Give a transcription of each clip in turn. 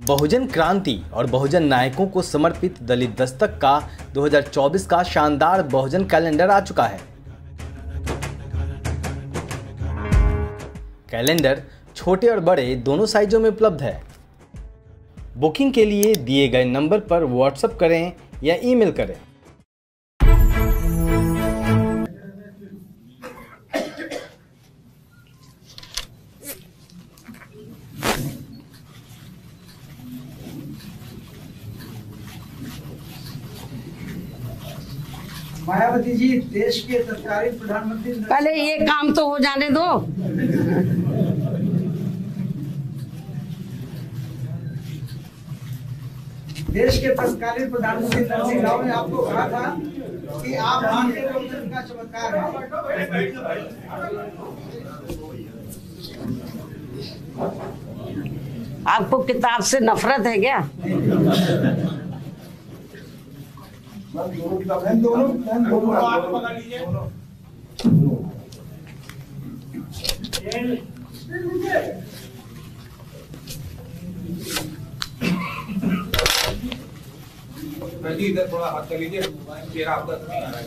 बहुजन क्रांति और बहुजन नायकों को समर्पित दलित दस्तक का 2024 का शानदार बहुजन कैलेंडर आ चुका है। कैलेंडर छोटे और बड़े दोनों साइजों में उपलब्ध है। बुकिंग के लिए दिए गए नंबर पर व्हाट्सएप करें या ईमेल करें। मायावती जी देश के तत्कालीन प्रधानमंत्री। पहले ये काम तो हो जाने दो। देश के तत्कालीन प्रधानमंत्री नरसिंह राव ने आपको कहा था कि आप भारतीय लोकतंत्र का चमत्कार हैं। आपको किताब से नफरत है क्या? दोनों आप पकड़ लीजिए। इधर थोड़ा हाथ कर लीजिए, चेहरा आपका नहीं आ रहा है।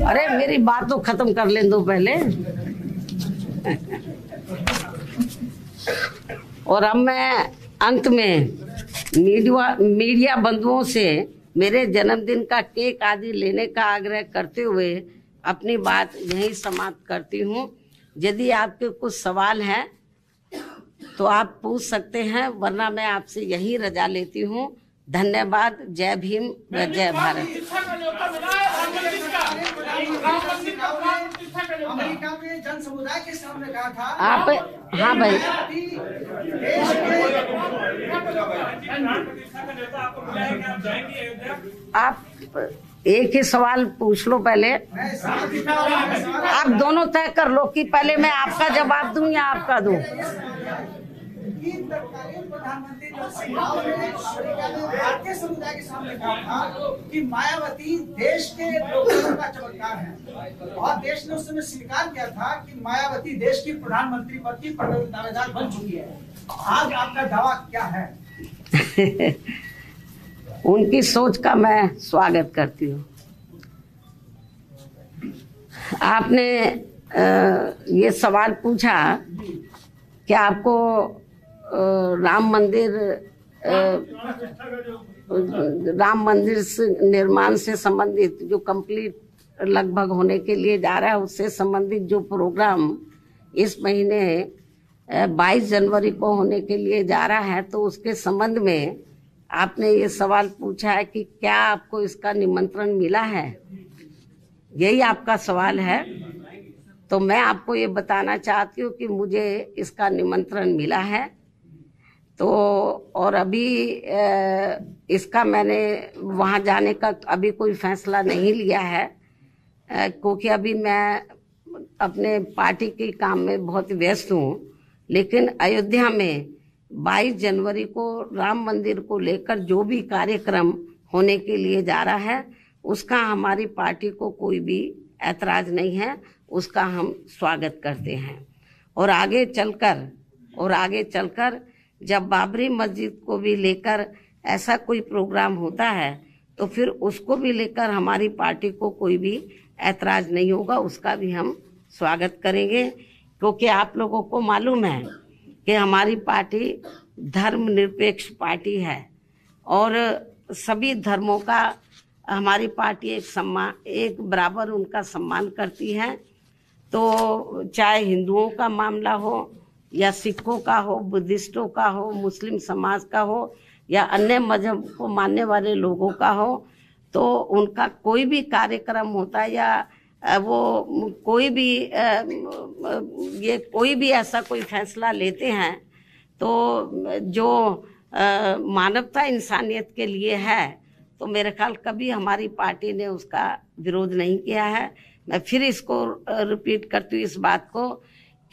अरे मेरी बात तो खत्म कर लें दो पहले। और अब मैं अंत में मीडिया बंधुओं से मेरे जन्मदिन का केक आदि लेने का आग्रह करते हुए अपनी बात यहीं समाप्त करती हूँ। यदि आपके कुछ सवाल हैं तो आप पूछ सकते हैं, वरना मैं आपसे यही रजा लेती हूँ। धन्यवाद। जय भीम व जय भारत। अमेरिका में जन समुदाय के सामने कहा था आप। हाँ भाई, आप एक ही सवाल पूछ लो पहले। आप दोनों तय कर लो कि पहले मैं आपका जवाब दूं या आपका दूं। प्रधानमंत्री नरसिंह राव ने अमेरिका में भारतीय समुदाय के सामने कहा था कि मायावती देश के लोकतंत्र का चमत्कार है, और देश ने उस समय स्वीकार किया था कि मायावती देश की प्रधानमंत्री पद की दावेदार बन चुकी है। आज आपका दावा क्या है? उनकी सोच का मैं स्वागत करती हूँ। आपने ये सवाल पूछा कि आपको राम मंदिर से निर्माण से संबंधित जो कंप्लीट लगभग होने के लिए जा रहा है, उससे संबंधित जो प्रोग्राम इस महीने 22 जनवरी को होने के लिए जा रहा है, तो उसके संबंध में आपने ये सवाल पूछा है कि क्या आपको इसका निमंत्रण मिला है। यही आपका सवाल है। तो मैं आपको ये बताना चाहती हूँ कि मुझे इसका निमंत्रण मिला है। तो और अभी इसका मैंने वहाँ जाने का अभी कोई फैसला नहीं लिया है, क्योंकि अभी मैं अपने पार्टी के काम में बहुत व्यस्त हूँ। लेकिन अयोध्या में 22 जनवरी को राम मंदिर को लेकर जो भी कार्यक्रम होने के लिए जा रहा है, उसका हमारी पार्टी को कोई भी ऐतराज नहीं है। उसका हम स्वागत करते हैं। और आगे चलकर जब बाबरी मस्जिद को भी लेकर ऐसा कोई प्रोग्राम होता है, तो फिर उसको भी लेकर हमारी पार्टी को कोई भी ऐतराज नहीं होगा, उसका भी हम स्वागत करेंगे। क्योंकि आप लोगों को मालूम है कि हमारी पार्टी धर्मनिरपेक्ष पार्टी है और सभी धर्मों का हमारी पार्टी एक बराबर उनका सम्मान करती है। तो चाहे हिंदुओं का मामला हो या सिखों का हो, बुद्धिस्टों का हो, मुस्लिम समाज का हो या अन्य मजहब को मानने वाले लोगों का हो, तो उनका कोई भी कार्यक्रम होता है या वो कोई भी ऐसा कोई फैसला लेते हैं, तो जो मानवता इंसानियत के लिए है, तो मेरे ख्याल कभी हमारी पार्टी ने उसका विरोध नहीं किया है। मैं फिर इसको रिपीट करती हूँ इस बात को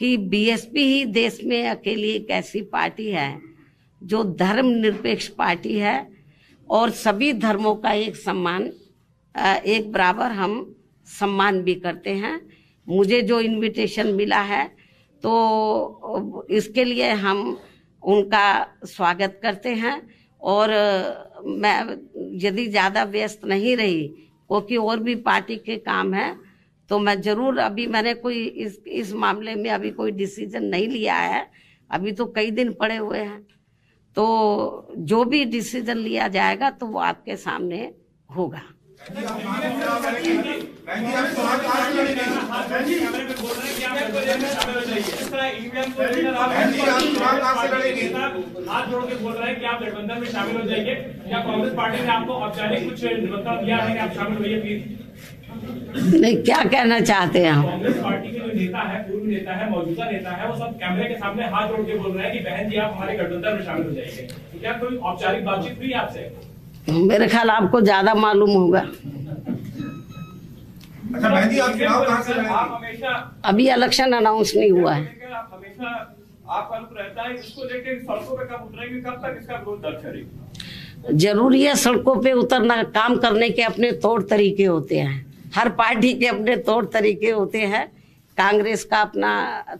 कि बीएसपी ही देश में अकेली एक ऐसी पार्टी है जो धर्मनिरपेक्ष पार्टी है और सभी धर्मों का एक सम्मान एक बराबर हम सम्मान भी करते हैं। मुझे जो इनविटेशन मिला है तो इसके लिए हम उनका स्वागत करते हैं। और मैं यदि ज़्यादा व्यस्त नहीं रही क्योंकि और भी पार्टी के काम है तो मैं ज़रूर, अभी मैंने कोई इस मामले में अभी कोई डिसीजन नहीं लिया है, अभी तो कई दिन पड़े हुए हैं। तो जो भी डिसीजन लिया जाएगा तो वो आपके सामने होगा। हाथ जोड़ के बोल रहे हैं कि आप गठबंधन में शामिल हो जाइए, क्या कांग्रेस पार्टी ने आपको औपचारिक कुछ निमंत्रण दिया है कि आप शामिल होइए प्लीज? नहीं, क्या कहना चाहते हैं? कांग्रेस पार्टी के जो नेता है, पूर्व नेता है, मौजूदा नेता है, वो सब कैमरे के सामने हाथ जोड़ के बोल रहे हैं कि बहन जी आप हमारे गठबंधन में शामिल हो जाइए। तो क्या कोई औपचारिक बातचीत हुई आपसे? मेरे ख्याल आपको ज्यादा मालूम होगा। अच्छा बहन जी, आप चुनाव कहां से लड़ेंगे? आप हमेशा अभी इलेक्शन अनाउंस नहीं हुआ है। आप हमेशा आपका रुख रहता है, इसको लेकर सड़कों पे कब उतरेंगे, कब तक इसका विरोध दर्ज करेंगे? जरूरी है सड़कों पे उतरना। काम करने के अपने तौर तरीके होते हैं, हर पार्टी के अपने तौर तरीके होते हैं। कांग्रेस का अपना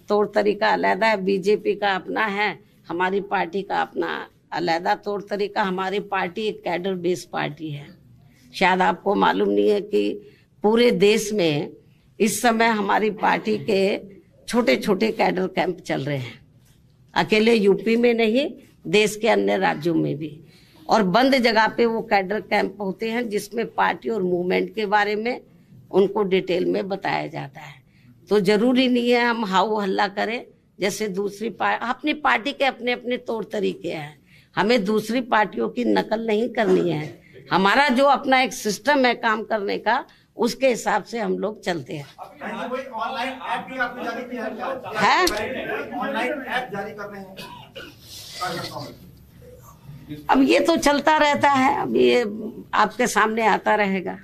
तौर तरीका अलग है, बीजेपी का अपना है, हमारी पार्टी का अपना अलग तौर तरीका। हमारी पार्टी एक कैडर बेस्ड पार्टी है। शायद आपको मालूम नहीं है कि पूरे देश में इस समय हमारी पार्टी के छोटे छोटे कैडर कैंप चल रहे हैं, अकेले यूपी में नहीं, देश के अन्य राज्यों में भी। और बंद जगह पे वो कैडर कैंप होते हैं जिसमें पार्टी और मूवमेंट के बारे में उनको डिटेल में बताया जाता है। तो जरूरी नहीं है हम हाउ हल्ला करें जैसे दूसरी अपनी पार्टी के अपने अपने तौर तरीके हैं। हमें दूसरी पार्टियों की नकल नहीं करनी है। हमारा जो अपना एक सिस्टम है काम करने का, उसके हिसाब से हम लोग चलते हैं। ऑनलाइन ऐप भी आपने जारी किया है? ऑनलाइन ऐप जारी कर रहे हैं। अब ये तो चलता रहता है, अब ये आपके सामने आता रहेगा।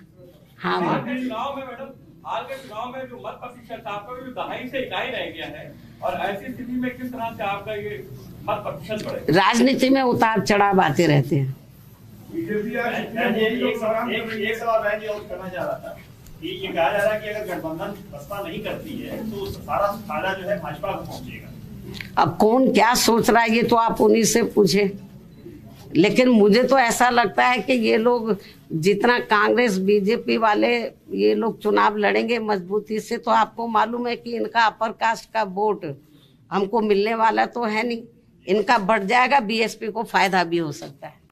हाँ हाल के चुनाव में मैडम, हाल के चुनाव में जो मत प्रतिशत था आपका भी दहाई से इकाई रह गया है, और ऐसी स्थिति में किस तरह से आपका ये मत प्रतिशत बढ़ेगा? राजनीति में उतार चढ़ाव आते रहते हैं। एक सवाल बहन जी और करना चाह रहा था कि ये कहा जा रहा है कि अगर गठबंधन बसपा नहीं करती है तो सारा फायदा जो है भाजपा को पहुंचेगा। अब कौन क्या सोच रहा है ये तो आप उन्हीं से पूछे, लेकिन मुझे तो ऐसा लगता है कि ये लोग जितना कांग्रेस बीजेपी वाले ये लोग चुनाव लड़ेंगे मजबूती से, तो आपको मालूम है कि इनका अपर कास्ट का वोट हमको मिलने वाला तो है नहीं, इनका बढ़ जाएगा, बीएसपी को फायदा भी हो सकता है।